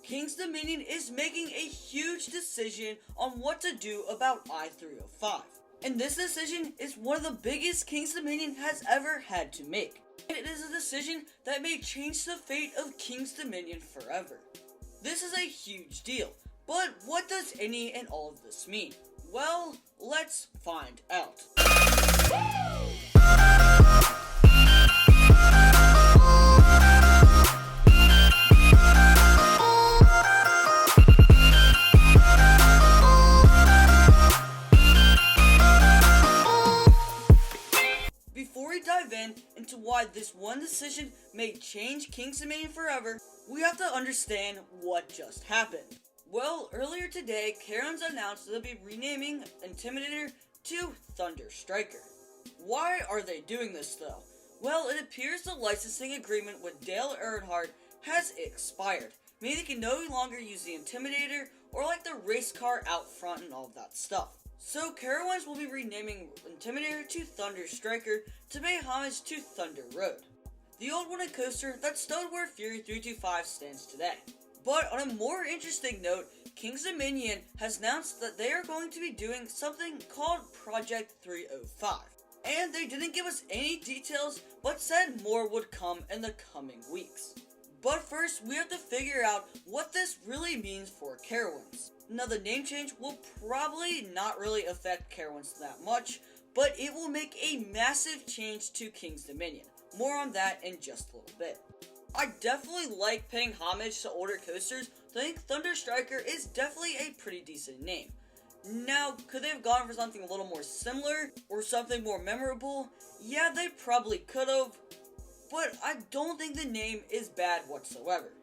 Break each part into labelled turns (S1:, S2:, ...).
S1: King's Dominion is making a huge decision on what to do about I-305. And this decision is one of the biggest King's Dominion has ever had to make. And it is a decision that may change the fate of King's Dominion forever. This is a huge deal, but what does any and all of this mean? Well, let's find out. Before we dive into why this one decision may change King's Dominion forever, we have to understand what just happened. Well, earlier today, Karen's announced they'll be renaming Intimidator to Thunder Striker. Why are they doing this though? Well, it appears the licensing agreement with Dale Earnhardt has expired, meaning they can no longer use the Intimidator or like the race car out front and all of that stuff. So Carowinds will be renaming Intimidator to Thunder Striker to pay homage to Thunder Road, the old wooden coaster that stood where Fury 325 stands today. But on a more interesting note, King's Dominion has announced that they are going to be doing something called Project 305. And they didn't give us any details, but said more would come in the coming weeks. But first, we have to figure out what this really means for Carowinds. Now, the name change will probably not really affect Carowinds that much, but it will make a massive change to King's Dominion. More on that in just a little bit. I definitely like paying homage to older coasters, so I think Thunder Striker is definitely a pretty decent name. Now, could they have gone for something a little more similar, or something more memorable? Yeah, they probably could have, but I don't think the name is bad whatsoever.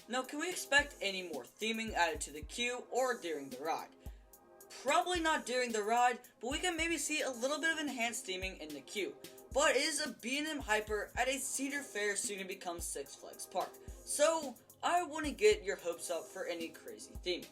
S1: Now, can we expect any more theming added to the queue, or during the ride? Probably not during the ride, but we can maybe see a little bit of enhanced theming in the queue. But it is a B&M Hyper at a Cedar Fair soon to become Six Flags Park, so I wouldn't get your hopes up for any crazy theming.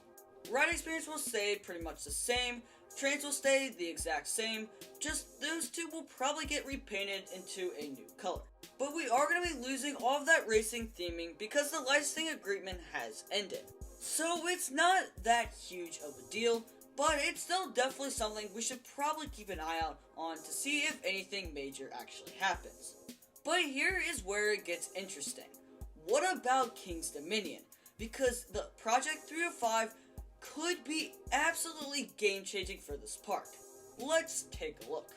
S1: Ride experience will stay pretty much the same, trains will stay the exact same, just those two will probably get repainted into a new color. But we are going to be losing all of that racing theming because the licensing agreement has ended. So it's not that huge of a deal, but it's still definitely something we should probably keep an eye out on to see if anything major actually happens. But here is where it gets interesting. What about King's Dominion? Because the Project 305 could be absolutely game-changing for this park. Let's take a look.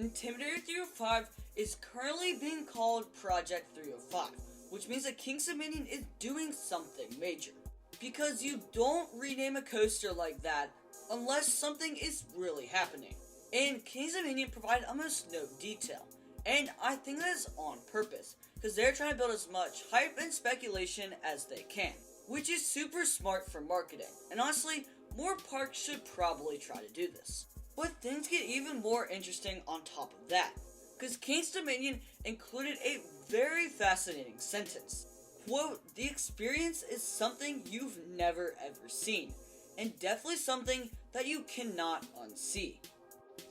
S1: Intimidator 305 is currently being called Project 305, which means that King's Dominion is doing something major. Because you don't rename a coaster like that unless something is really happening. And King's Dominion provided almost no detail. And I think that is on purpose, because they're trying to build as much hype and speculation as they can, which is super smart for marketing. And honestly, more parks should probably try to do this. But things get even more interesting on top of that, because King's Dominion included a very fascinating sentence. Quote, "The experience is something you've never ever seen, and definitely something that you cannot unsee."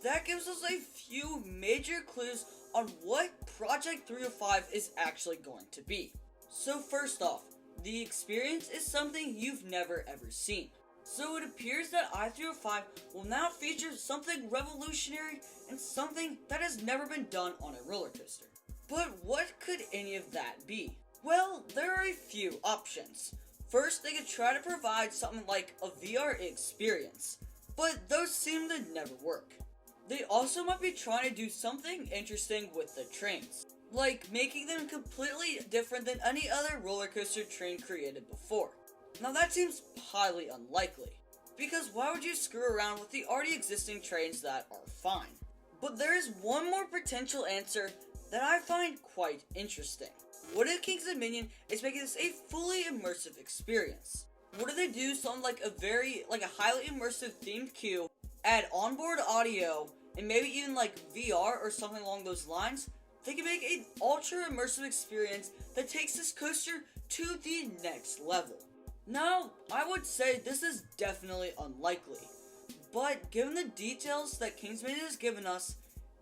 S1: That gives us a few major clues on what Project 305 is actually going to be. So first off, the experience is something you've never ever seen. So it appears that I-305 will now feature something revolutionary and something that has never been done on a roller coaster. But what could any of that be? Well, there are a few options. First, they could try to provide something like a VR experience, but those seem to never work. They also might be trying to do something interesting with the trains, like making them completely different than any other roller coaster train created before. Now that seems highly unlikely, because why would you screw around with the already existing trains that are fine? But there is one more potential answer that I find quite interesting. What if King's Dominion is making this a fully immersive experience? What if they do something like a highly immersive themed queue, add onboard audio, and maybe even like VR or something along those lines? They can make an ultra immersive experience that takes this coaster to the next level. Now, I would say this is definitely unlikely, but given the details that King's Dominion has given us,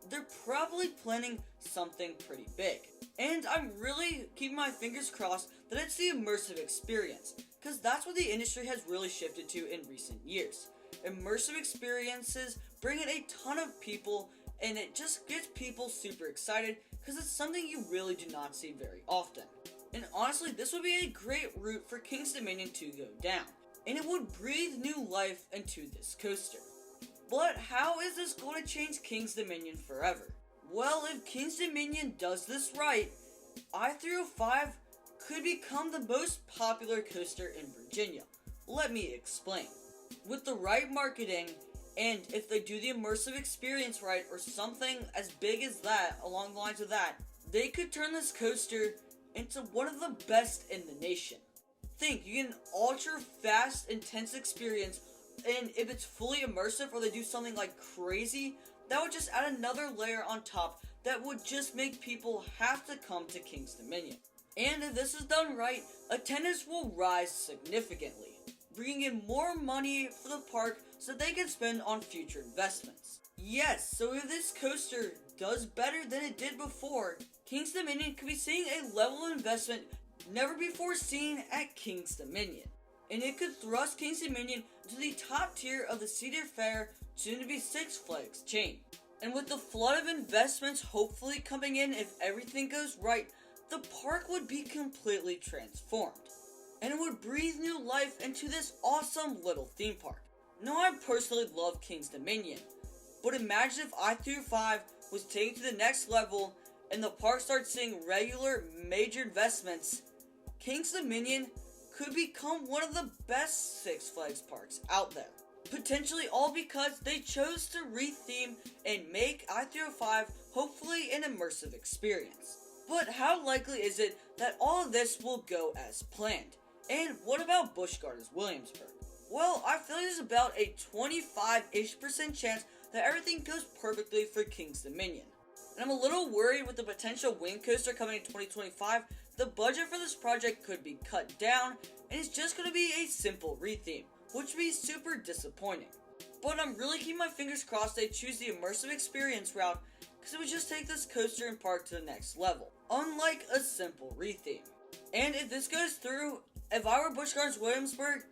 S1: they're probably planning something pretty big. And I'm really keeping my fingers crossed that it's the immersive experience, because that's what the industry has really shifted to in recent years. Immersive experiences bring in a ton of people, and it just gets people super excited because it's something you really do not see very often. And honestly, this would be a great route for King's Dominion to go down, and it would breathe new life into this coaster. But how is this going to change King's Dominion forever? Well, if King's Dominion does this right, I-305 could become the most popular coaster in Virginia. Let me explain. With the right marketing, and if they do the immersive experience right, or something as big as that, along the lines of that, they could turn this coaster into one of the best in the nation. Think, you get an ultra fast, intense experience, and if it's fully immersive or they do something like crazy, that would just add another layer on top that would just make people have to come to King's Dominion. And if this is done right, attendance will rise significantly, bringing in more money for the park so they can spend on future investments. Yes, so if this coaster does better than it did before, King's Dominion could be seeing a level of investment never before seen at King's Dominion. And it could thrust King's Dominion to the top tier of the Cedar Fair, soon to be Six Flags chain. And with the flood of investments hopefully coming in if everything goes right, the park would be completely transformed. And it would breathe new life into this awesome little theme park. Now, I personally love King's Dominion, but imagine if I-305 was taken to the next level and the park starts seeing regular major investments. King's Dominion could become one of the best Six Flags parks out there. Potentially all because they chose to retheme and make I-305 hopefully an immersive experience. But how likely is it that all of this will go as planned? And what about Busch Gardens Williamsburg? Well, I feel there's about a 25-ish% chance that everything goes perfectly for King's Dominion. And I'm a little worried with the potential Wing Coaster coming in 2025, the budget for this project could be cut down, and it's just going to be a simple retheme, which would be super disappointing. But I'm really keeping my fingers crossed they choose the immersive experience route, because it would just take this coaster and park to the next level, unlike a simple retheme. And if this goes through, if I were Busch Gardens Williamsburg,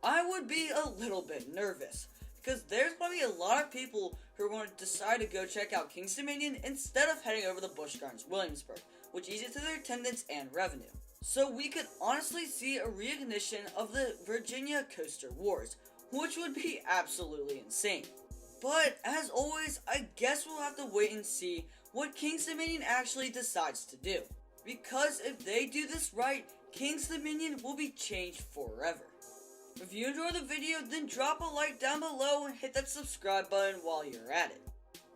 S1: I would be a little bit nervous, because there's going to be a lot of people who are going to decide to go check out King's Dominion instead of heading over to Busch Gardens Williamsburg, which eats into their attendance and revenue. So we could honestly see a reignition of the Virginia Coaster Wars, which would be absolutely insane. But as always, I guess we'll have to wait and see what King's Dominion actually decides to do. Because if they do this right, King's Dominion will be changed forever. If you enjoyed the video, then drop a like down below and hit that subscribe button while you're at it.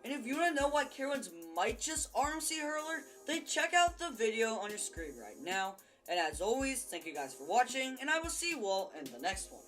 S1: And if you want to know why Carowinds might just RMC Hurler, then check out the video on your screen right now. And as always, thank you guys for watching, and I will see you all in the next one.